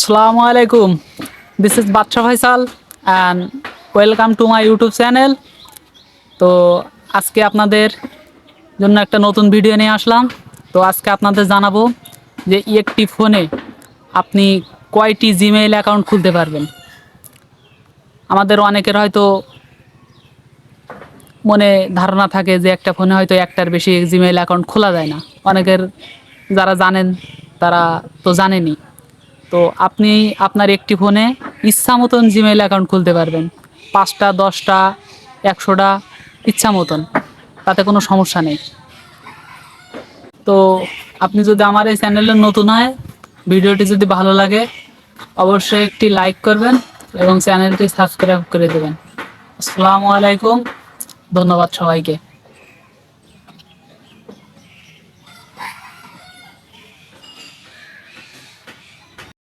Assalamu alaikum. This is Bacha Faisal and welcome to my YouTube channel. তো আজকে আপনাদের জন্য একটা নতুন ভিডিও নিয়ে আসলাম। তো আজকে আপনাদের জানাবো যে একটি ফোনে আপনি কয়টি জিমেইল অ্যাকাউন্ট খুলতে পারবেন। আমাদের অনেকের হয়তো মনে ধারণা থাকে যে একটা ফোনে হয়তো একটার বেশি জিমেইল অ্যাকাউন্ট খোলা যায় না। অনেকের যারা জানেন তারা তো জানেনই। তো আপনি আপনার একটি ফোনে ইচ্ছা মতন জিমেইল অ্যাকাউন্ট খুলতে পারবেন, 5টা 10টা 100টা ইচ্ছা মতন, তাতে কোনো সমস্যা নেই। তো আপনি যদি আমার এই চ্যানেলে নতুন হয়, ভিডিওটি যদি ভালো লাগে অবশ্যই একটি লাইক করবেন এবং চ্যানেলটি সাবস্ক্রাইব করে দেবেন। আসসালামু আলাইকুম, ধন্যবাদ সবাইকে।